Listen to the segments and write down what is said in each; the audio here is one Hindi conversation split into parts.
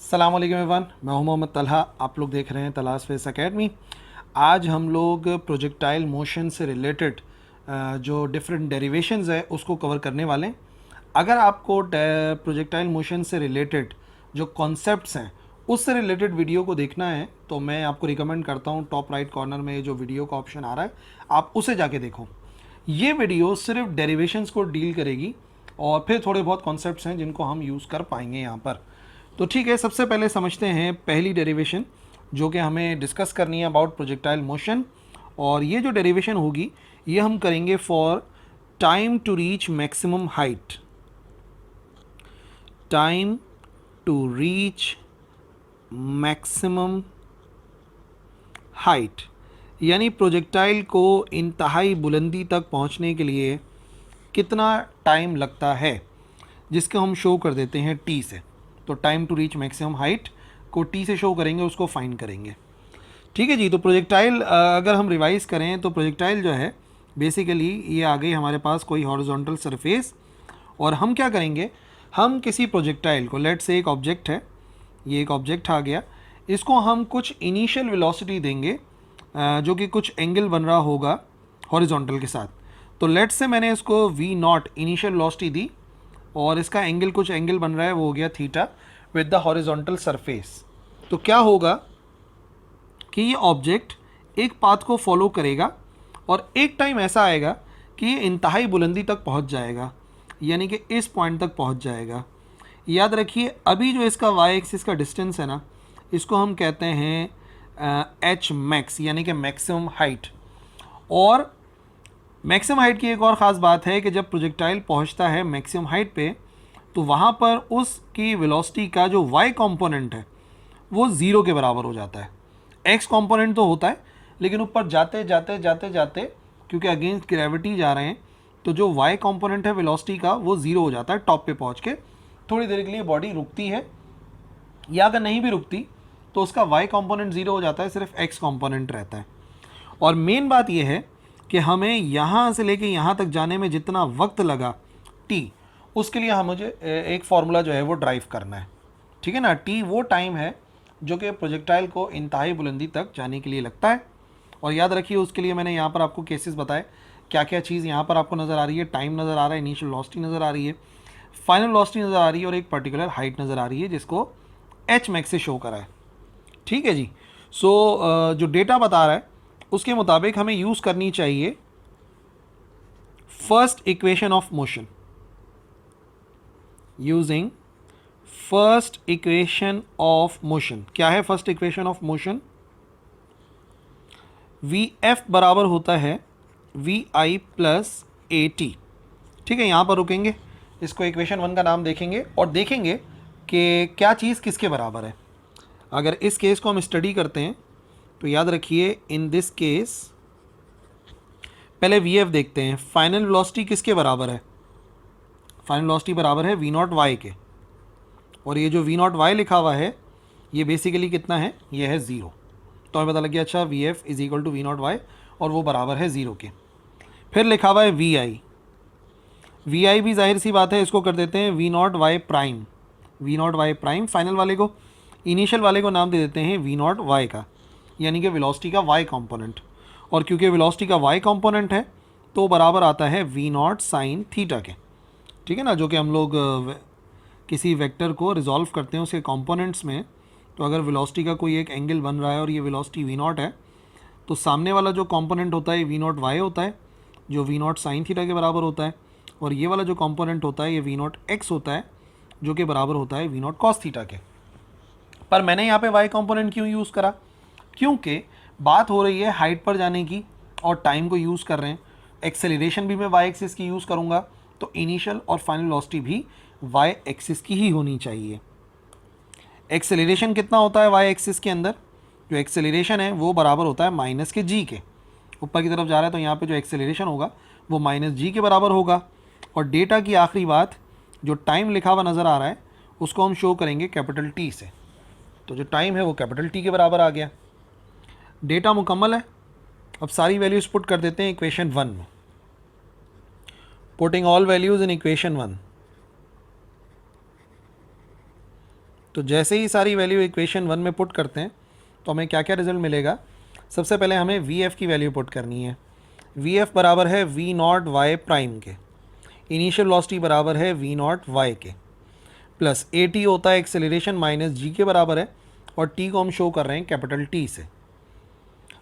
अस्सलाम वालेकुम एवरीवन, मैं हूं मोहम्मद तलहा। आप लोग देख रहे हैं तलहा स्पेस एकेडमी। आज हम लोग प्रोजेक्टाइल मोशन से रिलेटेड जो डिफरेंट डेरिवेशंस है उसको कवर करने वाले हैं। अगर आपको प्रोजेक्टाइल मोशन से रिलेटेड जो कॉन्सेप्ट्स हैं उससे रिलेटेड वीडियो को देखना है तो मैं आपको रिकमेंड करता हूं, टॉप राइट कॉर्नर में जो वीडियो का ऑप्शन आ रहा है आप उसे जाके देखो। ये वीडियो सिर्फ डेरिवेशंस को डील करेगी और फिर थोड़े बहुत कॉन्सेप्ट्स हैं जिनको हम यूज़ कर पाएंगे यहाँ पर। तो ठीक है, सबसे पहले समझते हैं पहली डेरिवेशन जो कि हमें डिस्कस करनी है अबाउट प्रोजेक्टाइल मोशन। और ये जो डेरिवेशन होगी ये हम करेंगे for time to reach maximum height. Time to reach maximum height यानी प्रोजेक्टाइल को इंतहाई बुलंदी तक पहुंचने के लिए कितना टाइम लगता है, जिसको हम शो कर देते हैं टी से। तो time to reach maximum height को टी से शो करेंगे, उसको फाइंड करेंगे। ठीक है जी। तो प्रोजेक्टाइल अगर हम रिवाइज करें तो प्रोजेक्टाइल जो है बेसिकली ये आ गई हमारे पास कोई हॉरिजॉन्टल सरफेस, और हम क्या करेंगे, हम किसी प्रोजेक्टाइल को, लेट से एक ऑब्जेक्ट है, ये एक ऑब्जेक्ट आ गया, इसको हम कुछ इनिशियल वेलोसिटी देंगे जो कि कुछ एंगल बन रहा होगा हॉरिजॉन्टल के साथ। तो लेट से मैंने इसको वी नॉट इनिशियल वेलोसिटी दी और इसका एंगल कुछ एंगल बन रहा है, वो हो गया theta with the horizontal surface. तो क्या होगा कि ये ऑब्जेक्ट एक पाथ को फॉलो करेगा और एक टाइम ऐसा आएगा कि ये इंतहाई बुलंदी तक पहुंच जाएगा, यानी कि इस पॉइंट तक पहुंच जाएगा। याद रखिए अभी जो इसका वाई एक्सिस का डिस्टेंस है ना, इसको हम कहते हैं एच मैक्स यानी कि मैक्सिमम हाइट। और मैक्सिमम हाइट की एक और ख़ास बात है कि जब प्रोजेक्टाइल पहुंचता है मैक्सिमम हाइट पे तो वहाँ पर उसकी वेलोसिटी का जो वाई कंपोनेंट है वो ज़ीरो के बराबर हो जाता है। एक्स कंपोनेंट तो होता है लेकिन ऊपर जाते जाते जाते जाते क्योंकि अगेंस्ट ग्रेविटी जा रहे हैं तो जो वाई कंपोनेंट है वेलोसिटी का वो ज़ीरो हो जाता है। टॉप पे पहुँच के थोड़ी देर के लिए बॉडी रुकती है, या अगर नहीं भी रुकती तो उसका वाई कंपोनेंट ज़ीरो हो जाता है, सिर्फ एक्स कंपोनेंट रहता है। और मेन बात यह है कि हमें यहाँ से लेके यहाँ तक जाने में जितना वक्त लगा टी, उसके लिए मुझे एक फार्मूला जो है वो ड्राइव करना है। ठीक है ना। टी वो टाइम है जो कि प्रोजेक्टाइल को इंतहाई बुलंदी तक जाने के लिए लगता है। और याद रखिए उसके लिए मैंने यहाँ पर आपको केसेस बताए, क्या क्या चीज़ यहाँ पर आपको नज़र आ रही है। टाइम नज़र आ रहा है, इनिशियल वेलोसिटी नज़र आ रही है, फाइनल वेलोसिटी नज़र आ रही है और एक पर्टिकुलर हाइट नज़र आ रही है जिसको एच मैक्स से शो करा है। ठीक है जी। सो जो डेटा बता रहा है उसके मुताबिक हमें यूज़ करनी चाहिए first equation of motion. Using first equation of motion, क्या है first equation of motion? V f बराबर होता है v i plus a t. ठीक है, यहाँ पर रुकेंगे, इसको इक्वेशन 1 का नाम देखेंगे और देखेंगे कि क्या चीज़ किसके बराबर है। अगर इस केस को हम स्टडी करते हैं तो याद रखिए इन दिस केस पहले वी एफ देखते हैं। फाइनल वेलोसिटी किसके बराबर है? फाइनल वेलोसिटी बराबर है वी नॉट वाई के, और ये जो वी नॉट वाई लिखा हुआ है ये बेसिकली कितना है, ये है ज़ीरो। तो हमें पता लग गया अच्छा v f is equal to v naught y और वो बराबर है ज़ीरो के। फिर लिखा हुआ है वी आई। वी आई भी जाहिर सी बात है इसको कर देते हैं v naught y prime. V naught y prime final वाले को, इनिशियल वाले को नाम दे देते हैं वी नॉट वाई का, यानी कि वेलोसिटी का वाई कंपोनेंट। और क्योंकि वेलोसिटी का वाई कंपोनेंट है तो बराबर आता है वी नॉट साइन थीटा के। ठीक है ना, जो कि हम लोग किसी वेक्टर को रिजॉल्व करते हैं उसके कंपोनेंट्स में। तो अगर वेलोसिटी का कोई एक एंगल बन रहा है और ये वेलोसिटी वी नॉट है तो सामने वाला जो कंपोनेंट होता है वी नॉट वाई होता है जो वी नॉट साइन थीटा के बराबर होता है, और ये वाला जो कंपोनेंट होता है ये वी नॉट एक्स होता है जो कि बराबर होता है वी नॉट कॉस थीटा के। पर मैंने यहाँ पे वाई कंपोनेंट क्यों यूज़ करा? क्योंकि बात हो रही है हाइट पर जाने की और टाइम को यूज़ कर रहे हैं। एक्सेलरेशन भी मैं वाई एक्सिस की यूज़ करूँगा तो इनिशियल और फाइनल वेलोसिटी भी वाई एक्सिस की ही होनी चाहिए। एक्सेलरेशन कितना होता है वाई एक्सिस के अंदर? जो एक्सेलरेशन है वो बराबर होता है माइनस के जी के। ऊपर की तरफ जा रहा है तो यहाँ पे जो एक्सेलरेशन होगा वो माइनस जी के बराबर होगा। और डेटा की आखिरी बात, जो टाइम लिखा हुआ नज़र आ रहा है उसको हम शो करेंगे कैपिटल टी से। तो जो टाइम है वो कैपिटल टी के बराबर आ गया। डेटा मुकम्मल है। अब सारी वैल्यूज़ पुट कर देते हैं इक्वेशन 1 में। Putting all values in equation 1। तो जैसे ही सारी वैल्यू इक्वेशन 1 में पुट करते हैं तो हमें क्या क्या रिजल्ट मिलेगा। सबसे पहले हमें वी एफ की वैल्यू पुट करनी है। वी एफ बराबर है वी नॉट वाई प्राइम के, इनिशियल वेलोसिटी बराबर है वी नॉट वाई के, प्लस ए टी होता है एक्सेलरेशन माइनस जी के बराबर है, और टी को हम शो कर रहे हैं कैपिटल टी से।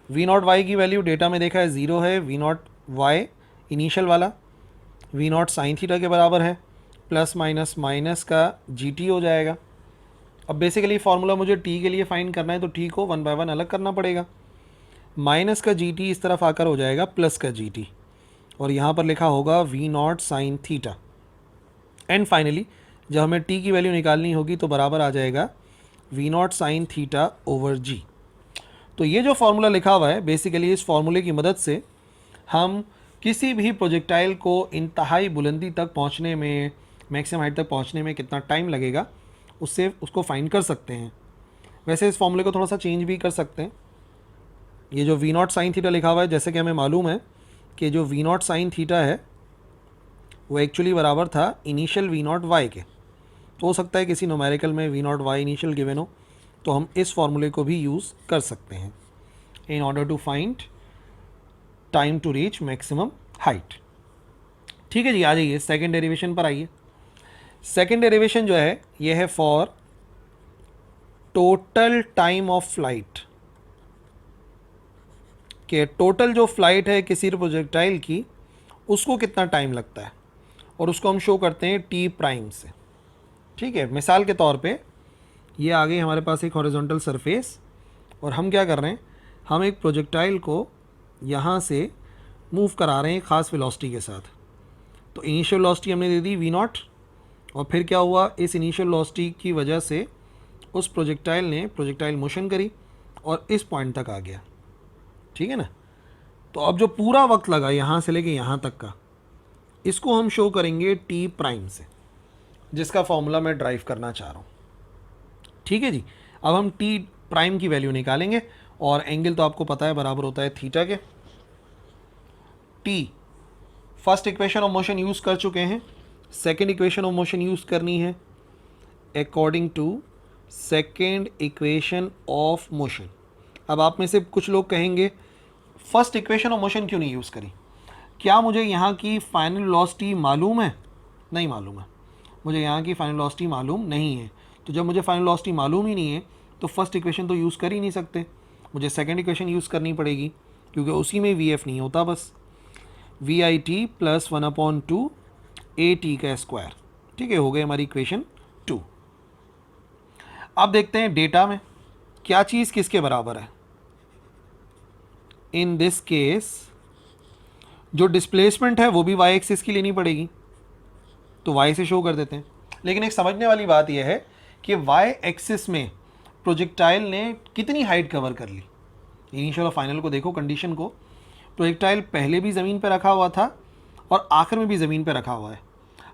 वी नॉट वाई की वैल्यू डेटा में देखा है 0 है, वी नॉट वाई इनिशियल वाला वी नॉट साइन थीटा के बराबर है, प्लस माइनस माइनस का जी टी हो जाएगा। अब बेसिकली फार्मूला मुझे टी के लिए फाइंड करना है तो टी को 1 बाय 1 अलग करना पड़ेगा। माइनस का जी टी इस तरफ आकर हो जाएगा प्लस का जी टी, और यहाँ पर लिखा होगा v naught sine theta. And finally जब हमें टी की वैल्यू निकालनी होगी तो बराबर आ जाएगा V naught sine theta over G. तो ये जो फार्मूला लिखा हुआ है बेसिकली इस फार्मूले की मदद से हम किसी भी प्रोजेक्टाइल को इंतहाई बुलंदी तक पहुंचने में, मैक्सिमम हाइट तक पहुंचने में कितना टाइम लगेगा उससे उसको फाइंड कर सकते हैं। वैसे इस फार्मूले को थोड़ा सा चेंज भी कर सकते हैं। ये जो वी नॉट साइन थीटा लिखा हुआ है, जैसे कि हमें मालूम है कि जो वी नॉट साइन थीटा है वो एक्चुअली बराबर था इनिशियल वी नॉट वाई के। तो हो सकता है किसी न्यूमेरिकल में v naught y initial given हो, तो हम इस फार्मूले को भी यूज़ कर सकते हैं in order to find time to reach maximum height. ठीक है जी, आ जाइए सेकेंड डेरिवेशन पर आइए। सेकेंड डेरिवेशन जो है ये है for total time of flight, कि टोटल जो फ्लाइट है किसी प्रोजेक्टाइल की उसको कितना टाइम लगता है, और उसको हम शो करते हैं टी प्राइम से। ठीक है, मिसाल के तौर पे ये आ गई हमारे पास एक हॉरिजॉन्टल सरफेस, और हम क्या कर रहे हैं, हम एक प्रोजेक्टाइल को यहाँ से मूव करा रहे हैं ख़ास वेलोसिटी के साथ। तो इनिशियल वेलोसिटी हमने दे दी वी नॉट, और फिर क्या हुआ, इस इनिशियल वेलोसिटी की वजह से उस प्रोजेक्टाइल ने प्रोजेक्टाइल मोशन करी और इस पॉइंट तक आ गया। ठीक है ना। तो अब जो पूरा वक्त लगा यहाँ से लेके यहाँ तक का, इसको हम शो करेंगे टी प्राइम से, जिसका फॉर्मूला मैं ड्राइव करना चाह रहा हूँ। ठीक है जी, अब हम टी प्राइम की वैल्यू निकालेंगे, और एंगल तो आपको पता है बराबर होता है थीटा के। T first equation of motion use कर चुके हैं, second equation of motion use करनी है according to second equation of motion. अब आप में से कुछ लोग कहेंगे फर्स्ट इक्वेशन ऑफ मोशन क्यों नहीं यूज़ करी, क्या मुझे यहाँ की फाइनल वेलोसिटी मालूम है? नहीं मालूम है, मुझे यहाँ की फाइनल वेलोसिटी मालूम नहीं है। तो जब मुझे फाइनल वेलोसिटी मालूम ही नहीं है तो फर्स्ट इक्वेशन तो यूज़ कर ही नहीं सकते, मुझे सेकेंड इक्वेशन यूज़ करनी पड़ेगी, क्योंकि उसी में वी एफ नहीं होता, बस v i t plus 1/2 a t का स्क्वायर। ठीक है, हो गई हमारी इक्वेशन 2। अब देखते हैं डेटा में क्या चीज़ किसके बराबर है। इन दिस केस जो डिस्प्लेसमेंट है वो भी वाई एक्सिस की लेनी पड़ेगी, तो वाई से शो कर देते हैं। लेकिन एक समझने वाली बात यह है कि वाई एक्सिस में प्रोजेक्टाइल ने कितनी हाइट कवर कर ली। इनिशियल और फाइनल को देखो, कंडीशन को, प्रोजेक्टाइल पहले भी ज़मीन पर रखा हुआ था और आखिर में भी ज़मीन पर रखा हुआ है।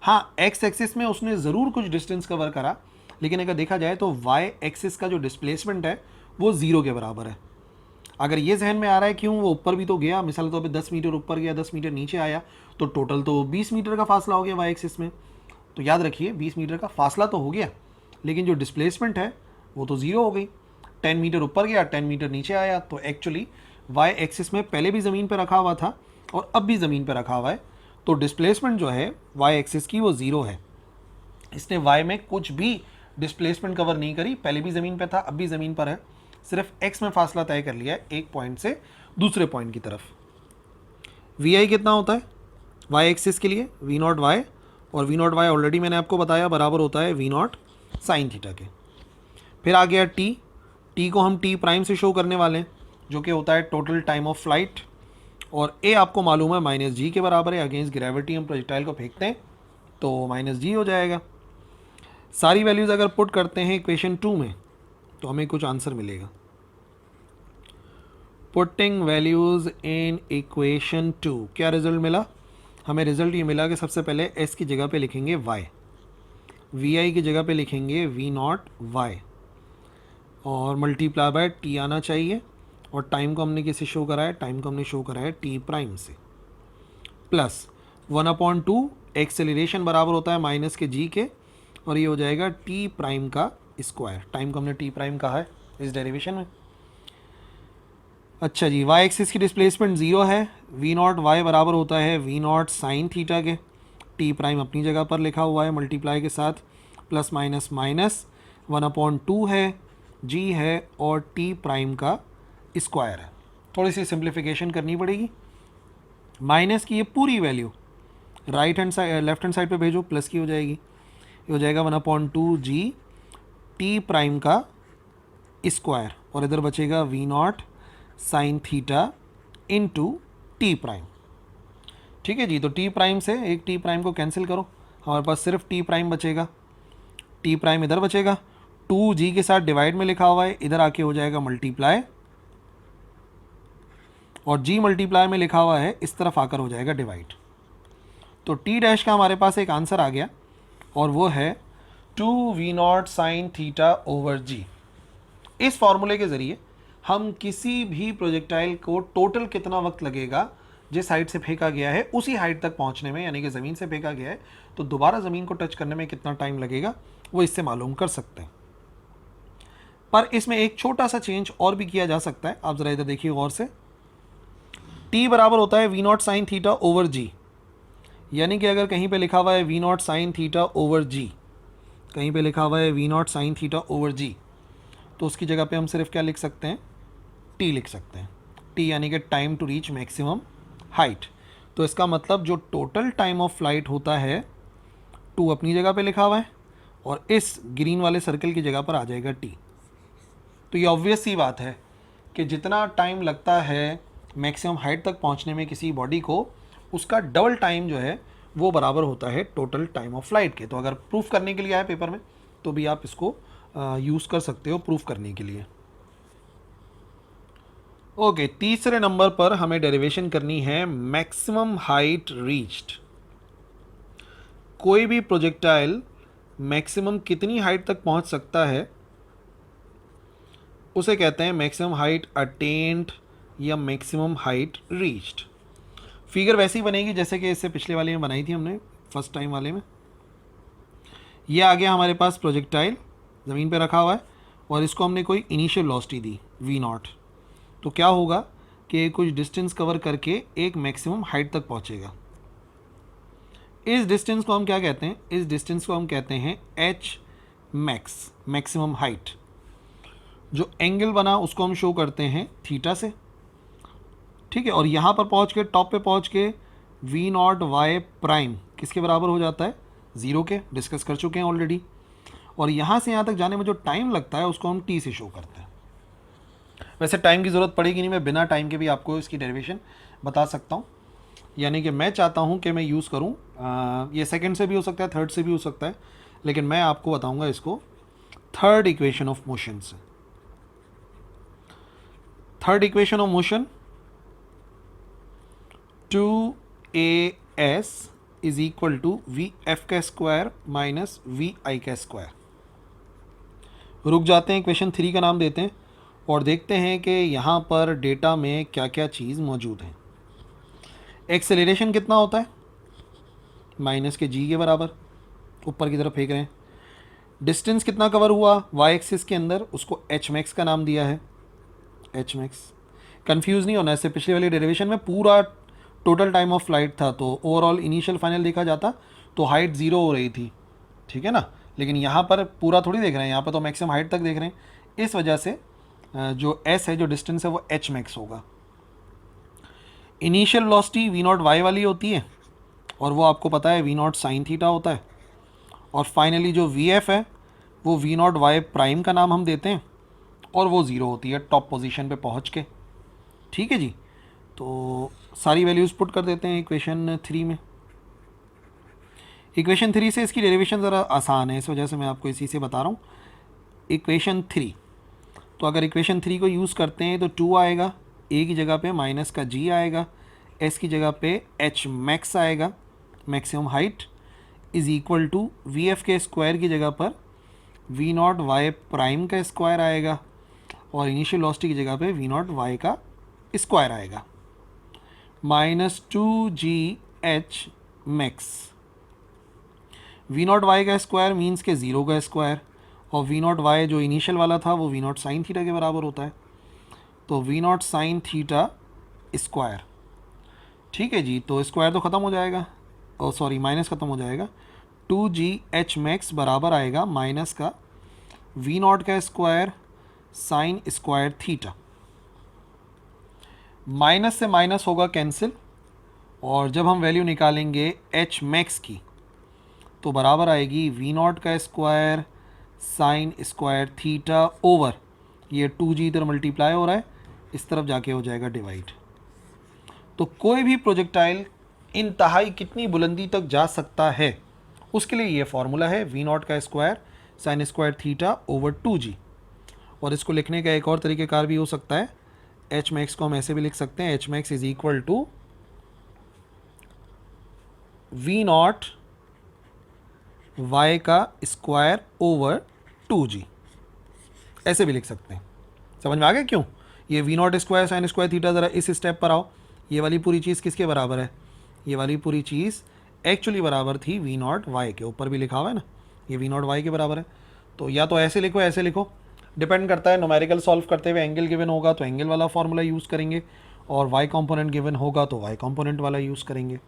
हाँ, एक्स एक्सिस में उसने ज़रूर कुछ डिस्टेंस कवर करा, लेकिन अगर देखा जाए तो वाई एक्सिस का जो डिस्प्लेसमेंट है वो 0 के बराबर है। अगर ये जहन में आ रहा है क्यों, वो ऊपर भी तो गया, मिसाल तो अभी 10 मीटर ऊपर गया, 10 मीटर नीचे आया, तो टोटल तो 20 मीटर का फासला हो गया वाई एक्सिस में। तो याद रखिए 20 मीटर का फासला तो हो गया, लेकिन जो डिस्प्लेसमेंट है वो तो 0 हो गई। 10 मीटर ऊपर गया, 10 मीटर नीचे आया, तो एक्चुअली वाई एक्सिस में पहले भी ज़मीन पर रखा हुआ था और अब भी ज़मीन पर रखा हुआ है, तो डिस्प्लेसमेंट जो है वाई एक्सिस की वो 0 है। इसने वाई में कुछ भी डिस्प्लेसमेंट कवर नहीं करी, पहले भी ज़मीन पर था अब भी ज़मीन पर है, सिर्फ एक्स में फासला तय कर लिया है एक पॉइंट से दूसरे पॉइंट की तरफ। वी आई कितना होता है वाई एक्सिस के लिए, वी नॉट वाई, और वी नॉट वाई ऑलरेडी मैंने आपको बताया बराबर होता है वी नॉट साइन थीटा के। फिर आ गया टी, टी को हम टी प्राइम से शो करने वाले हैं, जो कि होता है टोटल टाइम ऑफ फ्लाइट, और ए आपको मालूम है माइनस जी के बराबर है। अगेंस्ट ग्रेविटी हम प्रोजेक्टाइल को फेंकते हैं तो माइनस जी हो जाएगा। सारी वैल्यूज़ अगर पुट करते हैं इक्वेशन 2 में तो हमें कुछ आंसर मिलेगा। पुटिंग वैल्यूज़ इन इक्वेशन 2 क्या रिजल्ट मिला हमें? रिजल्ट ये मिला कि सबसे पहले एस की जगह पे लिखेंगे वाई, वी आई की जगह पे लिखेंगे वी नॉट वाई, और मल्टीप्लाई बाय टी आना चाहिए, और टाइम को हमने किससे शो करा है? टाइम को हमने शो करा है टी प्राइम से, प्लस 1/2 एक्सेलरेशन बराबर होता है माइनस के जी के, और ये हो जाएगा टी प्राइम का स्क्वायर। टाइम को हमने टी प्राइम कहा है इस डेरिवेशन में। अच्छा जी, वाई एक्सिस की डिस्प्लेसमेंट 0 है, वी नॉट वाई बराबर होता है वी नॉट साइन थीटा के, टी प्राइम अपनी जगह पर लिखा हुआ है मल्टीप्लाई के साथ, प्लस माइनस माइनस 1/2 है, जी है और टी प्राइम का स्क्वायर है। थोड़ी सी सिंप्लीफिकेशन करनी पड़ेगी। माइनस की ये पूरी value right hand side left hand side पे भेजो, प्लस की हो जाएगी, ये हो जाएगा 1/2 जी टी प्राइम का स्क्वायर, और इधर बचेगा v naught sine theta into t prime. ठीक है जी, तो टी प्राइम से एक टी प्राइम को कैंसिल करो, हमारे पास सिर्फ टी प्राइम बचेगा, टी प्राइम इधर बचेगा, 2g के साथ डिवाइड में लिखा हुआ है, इधर आके हो जाएगा मल्टीप्लाई, और g मल्टीप्लाई में लिखा हुआ है इस तरफ आकर हो जाएगा डिवाइड। तो टी डैश का हमारे पास एक आंसर आ गया, और वो है 2v0 साइन थीटा ओवर जी। इस फॉर्मूले के ज़रिए हम किसी भी प्रोजेक्टाइल को टोटल कितना वक्त लगेगा जिस हाइट से फेंका गया है उसी हाइट तक पहुंचने में, यानी कि ज़मीन से फेंका गया है तो दोबारा ज़मीन को टच करने में कितना टाइम लगेगा, वो इससे मालूम कर सकते हैं। पर इसमें एक छोटा सा चेंज और भी किया जा सकता है, आप ज़रा इधर देखिए गौर से। t बराबर होता है we naught sine theta over G, यानी कि अगर कहीं पे लिखा हुआ है we naught sine theta over G, कहीं पे लिखा हुआ है we naught sine theta over G, तो उसकी जगह पे हम सिर्फ क्या लिख सकते हैं, टी लिख सकते हैं। टी यानी कि time to reach maximum height. तो इसका मतलब जो टोटल टाइम ऑफ फ्लाइट होता है 2 अपनी जगह पे लिखा हुआ है, और इस ग्रीन वाले सर्कल की जगह पर आ जाएगा टी। तो ये ऑब्वियस सी बात है कि जितना टाइम लगता है मैक्सिमम हाइट तक पहुंचने में किसी बॉडी को, उसका डबल टाइम जो है वो बराबर होता है टोटल टाइम ऑफ फ्लाइट के। तो अगर प्रूफ करने के लिए आए पेपर में तो भी आप इसको यूज़ कर सकते हो प्रूफ करने के लिए। ओके, तीसरे नंबर पर हमें डेरिवेशन करनी है मैक्सिमम हाइट रीच्ड। कोई भी प्रोजेक्टाइल मैक्सिमम कितनी हाइट तक पहुंच सकता है उसे कहते हैं मैक्सिमम हाइट अटेन्ड या मैक्सिमम हाइट रीच्ड। फिगर वैसी बनेगी जैसे कि इससे पिछले वाले में बनाई थी हमने, फर्स्ट टाइम वाले में। ये आ गया हमारे पास प्रोजेक्टाइल, ज़मीन पे रखा हुआ है, और इसको हमने कोई इनिशियल वेलोसिटी दी वी नॉट। तो क्या होगा कि कुछ डिस्टेंस कवर करके एक मैक्सिमम हाइट तक पहुंचेगा। इस डिस्टेंस को हम क्या कहते हैं, इस डिस्टेंस को हम कहते हैं एच मैक्स, मैक्सिमम हाइट। जो एंगल बना उसको हम शो करते हैं थीटा से, ठीक है। और यहाँ पर पहुँच के टॉप पे पहुँच के वी नॉट वाई प्राइम किसके बराबर हो जाता है, 0 के, डिस्कस कर चुके हैं ऑलरेडी। और यहाँ से यहाँ तक जाने में जो टाइम लगता है उसको हम टी से शो करते हैं। वैसे टाइम की ज़रूरत पड़ेगी नहीं, मैं बिना टाइम के भी आपको इसकी डेरिवेशन बता सकता हूँ। यानी कि मैं चाहता हूँ कि मैं यूज़ करूँ, ये सेकंड से भी हो सकता है, थर्ड से भी हो सकता है, लेकिन मैं आपको बताऊँगा इसको थर्ड इक्वेशन ऑफ मोशन से। Third equation of motion 2as is equal to v f का स्क्वायर माइनस वी आई का स्क्वायर। रुक जाते हैं, इक्वेशन 3 का नाम देते हैं और देखते हैं कि यहाँ पर डेटा में क्या क्या चीज़ मौजूद है। एक्सेलरेशन कितना होता है, माइनस के जी के बराबर, ऊपर की तरफ फेंक रहे हैं। डिस्टेंस कितना कवर हुआ वाई एक्सिस के अंदर, उसको एच मैक्स का नाम दिया है, एच मैक्स। कन्फ्यूज़ नहीं होना, इससे पिछले वाली डेरिवेशन में पूरा टोटल टाइम ऑफ फ्लाइट था, तो ओवरऑल इनिशियल फाइनल देखा जाता तो हाइट 0 हो रही थी, ठीक है ना। लेकिन यहाँ पर पूरा थोड़ी देख रहे हैं, यहाँ पर तो मैक्सिमम हाइट तक देख रहे हैं, इस वजह से जो एस है, जो डिस्टेंस है, वो एच मैक्स होगा। Initial velocity v naught y वाली होती है, और वो आपको पता है वी नॉट साइन थीटा होता है। और फाइनली जो वी एफ है वो वी नॉट वाई प्राइम का नाम हम देते हैं, और वो 0 होती है टॉप पोजीशन पे पहुंच के, ठीक है जी। तो सारी वैल्यूज़ पुट कर देते हैं इक्वेशन 3 में। इक्वेशन 3 से इसकी डेरिवेशन ज़रा आसान है, इस वजह से मैं आपको इसी से बता रहा हूँ। इक्वेशन 3, तो अगर इक्वेशन 3 को यूज़ करते हैं तो 2 आएगा, ए की जगह पे माइनस का जी आएगा, एस की जगह पे एच मैक्स आएगा, maximum height, is equal to v f के स्क्वायर की जगह पर वी नॉट वाई प्राइम का स्क्वायर आएगा, और इनिशियल वेलोसिटी की जगह पे वी नॉट वाई का स्क्वायर आएगा, minus 2g h max. V naught y का स्क्वायर मीन्स के 0 का स्क्वायर, और वी नॉट वाई जो इनिशियल वाला था वो वी नॉट साइन थीटा के बराबर होता है, तो v naught sine theta square. ठीक है जी, तो स्क्वायर तो ख़त्म हो जाएगा, और सॉरी माइनस ख़त्म हो जाएगा, 2g h बराबर आएगा माइनस का वी नॉट का square sine square theta. Minus से माइनस होगा कैंसिल, और जब हम वैल्यू निकालेंगे एच मैक्स की तो बराबर आएगी वी नॉट का square sine square theta over, ये 2g इधर मल्टीप्लाई हो रहा है, इस तरफ जाके हो जाएगा डिवाइड। तो कोई भी प्रोजेक्टाइल इंतहाई कितनी बुलंदी तक जा सकता है, उसके लिए ये फॉर्मूला है वी नॉट का square sine square theta over 2g। और इसको लिखने का एक और तरीक़ेकार भी हो सकता है, एच मैक्स को हम ऐसे भी लिख सकते हैं, h max is equal to v naught y का स्क्वायर ओवर 2g, ऐसे भी लिख सकते हैं। समझ में आ गया क्यों? ये v naught square sine square theta, ज़रा इस स्टेप पर आओ, ये वाली पूरी चीज़ किसके बराबर है? ये वाली पूरी चीज़ एक्चुअली बराबर थी वी नॉट वाई के, ऊपर भी लिखा हुआ है ना, ये वी नॉट वाई के बराबर है। तो या तो ऐसे लिखो ऐसे लिखो, डिपेंड करता है। न्यूमेरिकल सॉल्व करते हुए एंगल गिवन होगा तो एंगल वाला फॉर्मूला यूज़ करेंगे, और वाई कंपोनेंट गिवन होगा तो वाई कंपोनेंट वाला यूज़ करेंगे।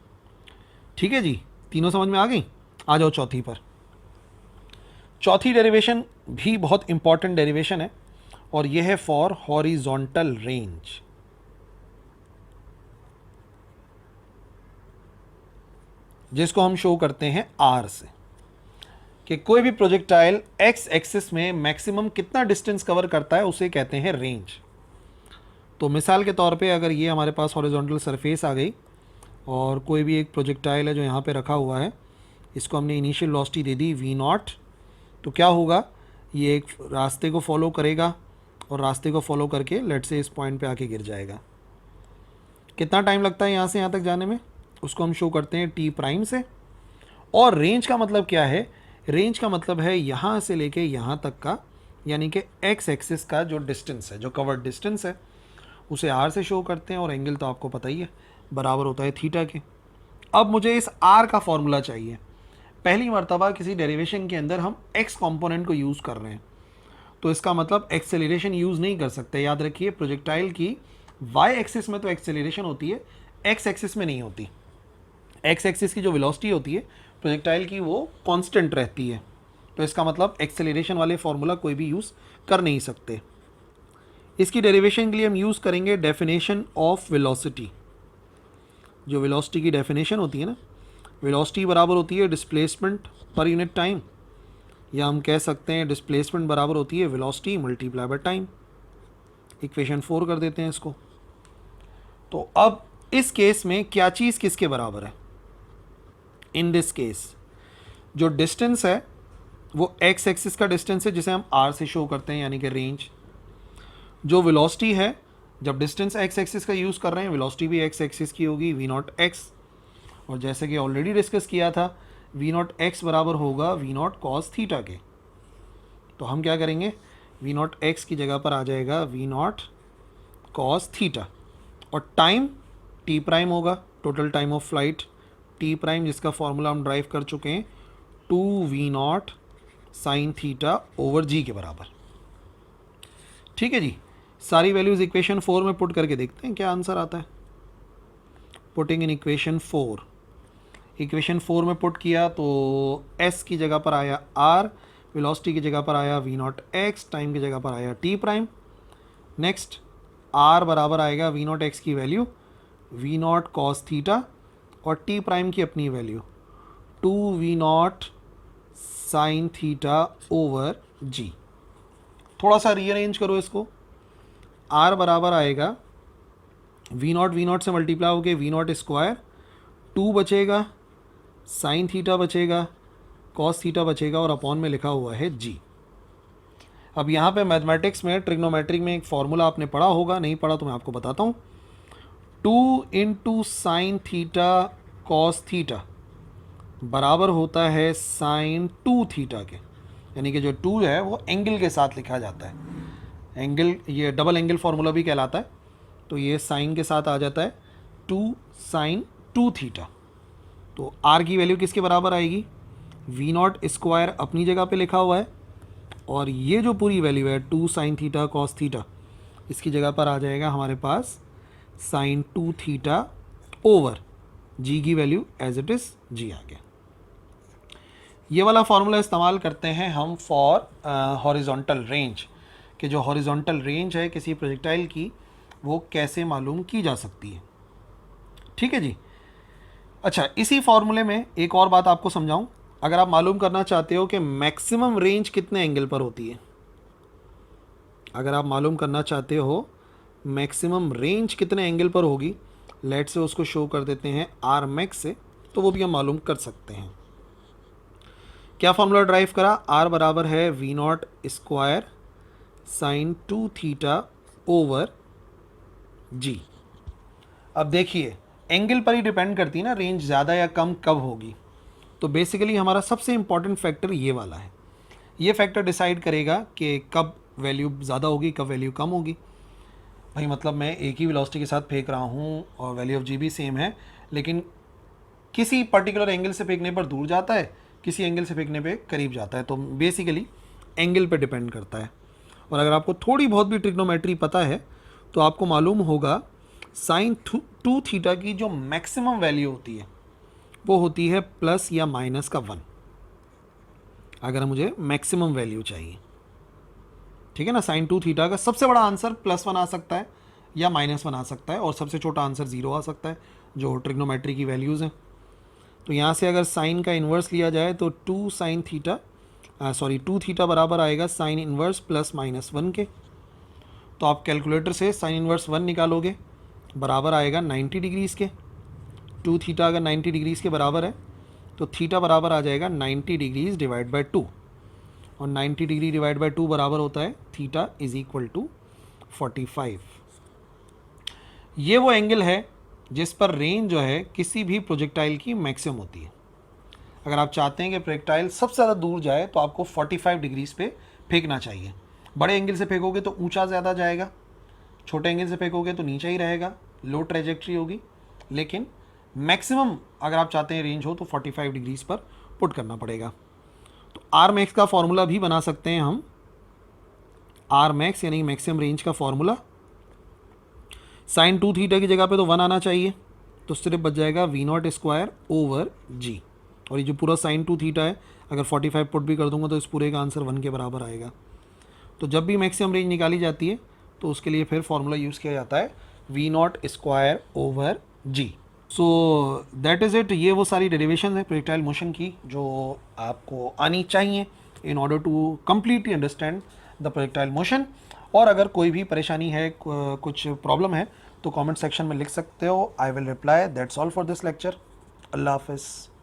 ठीक है जी, तीनों समझ में आ गई? आ जाओ चौथी पर। चौथी डेरिवेशन भी बहुत इंपॉर्टेंट डेरिवेशन है, और यह है फॉर हॉरिजॉन्टल रेंज। जिसको हम शो करते हैं आर से, कि कोई भी प्रोजेक्टाइल एक्स एक्सिस में मैक्सिमम कितना डिस्टेंस कवर करता है उसे कहते हैं रेंज। तो मिसाल के तौर पे अगर ये हमारे पास हॉरिजॉन्टल सरफेस आ गई और कोई भी एक प्रोजेक्टाइल है जो यहाँ पे रखा हुआ है, इसको हमने इनिशियल वेलोसिटी दे दी वी नॉट, तो क्या होगा, ये एक रास्ते को फॉलो करेगा और रास्ते को फॉलो करके लेट से इस पॉइंट पे आके गिर जाएगा। कितना टाइम लगता है यहाँ से यहाँ तक जाने में, उसको हम शो करते हैं टी प्राइम से। और रेंज का मतलब क्या है? रेंज का मतलब है यहाँ से लेके यहाँ तक का, यानी कि एक्स एक्सिस का जो डिस्टेंस है, जो कवर्ड डिस्टेंस है, उसे आर से शो करते हैं, और एंगल तो आपको पता ही है बराबर होता है थीटा के। अब मुझे इस आर का फॉर्मूला चाहिए। पहली मर्तबा किसी डेरिवेशन के अंदर हम एक्स कंपोनेंट को यूज़ कर रहे हैं, तो इसका मतलब एक्सेलरेशन यूज़ नहीं कर सकते। याद रखिए, प्रोजेक्टाइल की वाई एक्सिस में तो एक्सेलरेशन होती है, एक्स एक्सिस में नहीं होती। एक्स एक्सिस की जो वेलोसिटी होती है प्रोजेक्टाइल की, वो कांस्टेंट रहती है, तो इसका मतलब एक्सेलरेशन वाले फॉर्मूला कोई भी यूज़ कर नहीं सकते। इसकी डेरिवेशन के लिए हम यूज़ करेंगे डेफिनेशन ऑफ वेलोसिटी। जो वेलोसिटी की डेफिनेशन होती है ना, वेलोसिटी बराबर होती है डिस्प्लेसमेंट पर यूनिट टाइम, या हम कह सकते हैं डिस्प्लेसमेंट बराबर होती है velocity multiply by time. Equation 4 कर देते हैं इसको। तो अब इस केस में क्या चीज़ किसके बराबर है? इन दिस केस जो डिस्टेंस है वो एक्स एक्सिस का डिस्टेंस है, जिसे हम आर से शो करते हैं, यानी कि रेंज। जो वेलोसिटी है, जब डिस्टेंस एक्स एक्सिस का यूज़ कर रहे हैं, वेलोसिटी भी एक्स एक्सिस की होगी, वी नॉट एक्स। और जैसे कि ऑलरेडी डिस्कस किया था, वी नॉट एक्स बराबर होगा वी नॉट कॉस थीटा के। तो हम क्या करेंगे, वी नॉट एक्स की जगह पर आ जाएगा वी नॉट कॉस थीटा, और टाइम टी प्राइम होगा, total time of flight T prime, जिसका फॉर्मूला हम ड्राइव कर चुके हैं, 2v naught sine theta over G के बराबर। ठीक है जी, सारी वैल्यूज़ इक्वेशन 4 में पुट करके देखते हैं क्या आंसर आता है। पुटिंग इन इक्वेशन 4, इक्वेशन 4 में पुट किया तो s की जगह पर आया r, वेलोसिटी की जगह पर आया वी नॉट एक्स, टाइम की जगह पर आया टी प्राइम। नेक्स्ट r बराबर आएगा वी नॉट एक्स की value V naught cos theta, और टी प्राइम की अपनी value 2v naught sine theta over G. थोड़ा सा रीअरेंज करो इसको, r बराबर आएगा वी नॉट से मल्टीप्लाई होके वी नॉट स्क्वायर, 2 बचेगा, साइन थीटा बचेगा, कॉस थीटा बचेगा, और अपॉन में लिखा हुआ है जी। अब यहाँ पे मैथमेटिक्स में ट्रिग्नोमेट्रिक में एक फार्मूला आपने पढ़ा होगा, नहीं पढ़ा तो मैं आपको बताता हूँ। 2 into sine theta cos theta बराबर होता है साइन 2 थीटा के, यानी कि जो 2 है वो एंगल के साथ लिखा जाता है। एंगल, ये डबल एंगल फार्मूला भी कहलाता है, तो ये साइन के साथ आ जाता है 2 साइन 2 थीटा। तो आर की वैल्यू किसके बराबर आएगी, वी नॉट स्क्वायर अपनी जगह पे लिखा हुआ है, और ये जो पूरी वैल्यू है 2 साइन थीटा कॉस थीटा, इसकी जगह पर आ जाएगा हमारे पास साइन 2 थीटा ओवर जी की वैल्यू एज इट इज़ जी आ गया। ये वाला फॉर्मूला इस्तेमाल करते हैं हम फॉर हॉरिजॉन्टल रेंज, कि जो हॉरिजॉन्टल रेंज है किसी प्रोजेक्टाइल की वो कैसे मालूम की जा सकती है। ठीक है जी। अच्छा, इसी फॉर्मूले में एक और बात आपको समझाऊं। अगर आप मालूम करना चाहते हो कि मैक्सिमम रेंज कितने एंगल पर होती है, अगर आप मालूम करना चाहते हो मैक्सिमम रेंज कितने एंगल पर होगी, लेट से उसको शो कर देते हैं आर मैक्स से, तो वो भी हम मालूम कर सकते हैं। क्या फॉर्मूला ड्राइव करा, आर बराबर है we naught square sine 2 theta over G. अब देखिए एंगल पर ही डिपेंड करती है ना रेंज ज़्यादा या कम कब होगी। तो बेसिकली हमारा सबसे इम्पॉर्टेंट फैक्टर ये वाला है। ये फैक्टर डिसाइड करेगा कि कब वैल्यू ज़्यादा होगी कब वैल्यू कम होगी। भाई मतलब मैं एक ही वेलोसिटी के साथ फेंक रहा हूँ और वैल्यू ऑफ जी भी सेम है, लेकिन किसी पर्टिकुलर एंगल से फेंकने पर दूर जाता है, किसी एंगल से फेंकने पे करीब जाता है। तो बेसिकली एंगल पे डिपेंड करता है। और अगर आपको थोड़ी बहुत भी ट्रिग्नोमेट्री पता है तो आपको मालूम होगा साइन 2 थीटा की जो मैक्सिमम वैल्यू होती है वो होती है प्लस या माइनस का 1, अगर मुझे मैक्सिमम वैल्यू चाहिए। ठीक है ना, साइन 2 थीटा का सबसे बड़ा आंसर +1 आ सकता है या -1 आ सकता है, और सबसे छोटा आंसर 0 आ सकता है, जो ट्रिग्नोमेट्री की वैल्यूज़ हैं। तो यहाँ से अगर साइन का इन्वर्स लिया जाए तो 2 थीटा बराबर आएगा साइन इन्वर्स +-1 के। तो आप कैलकुलेटर से साइन इन्वर्स 1 निकालोगे, बराबर आएगा 90 डिग्रीज़ के। 2 थीटा अगर 90 डिग्रीज़ के बराबर है तो थीटा बराबर आ जाएगा 90 डिग्रीज़ डिवाइड बाई 2, और 90 डिग्री डिवाइड बाई 2 बराबर होता है थीटा इज इक्वल टू 45। ये वो एंगल है जिस पर रेंज जो है किसी भी प्रोजेक्टाइल की मैक्सिमम होती है। अगर आप चाहते हैं कि प्रोजेक्टाइल सबसे ज़्यादा दूर जाए तो आपको 45 डिग्रीज़ पे फेंकना चाहिए। बड़े एंगल से फेंकोगे तो ऊंचा ज़्यादा जाएगा, छोटे एंगल से फेंकोगे तो नीचे ही रहेगा, लो ट्रेजेक्ट्री होगी। लेकिन मैक्सिमम अगर आप चाहते हैं रेंज हो तो 45 डिग्रीज़ पर पुट करना पड़ेगा। तो आर मैक्स का फॉर्मूला भी बना सकते हैं हम, आर मैक्स यानी मैक्सिमम रेंज का फॉर्मूला। साइन 2 थीटा की जगह पे तो 1 आना चाहिए, तो सिर्फ बच जाएगा वी नॉट स्क्वायर ओवर जी। और ये जो पूरा साइन 2 थीटा है अगर 45 पुट भी कर दूंगा तो इस पूरे का आंसर 1 के बराबर आएगा। तो जब भी मैक्सिमम रेंज निकाली जाती है तो उसके लिए फिर फॉर्मूला यूज़ किया जाता है we naught square over g. So that is it. ये वो सारी डेरिवेशन है प्रोजेक्टाइल मोशन की जो आपको आनी चाहिए in order to completely understand the projectile motion. और अगर कोई भी परेशानी है, कुछ प्रॉब्लम है, तो कमेंट सेक्शन में लिख सकते हो, I will reply. That's all for this lecture. अल्लाह हाफिज़।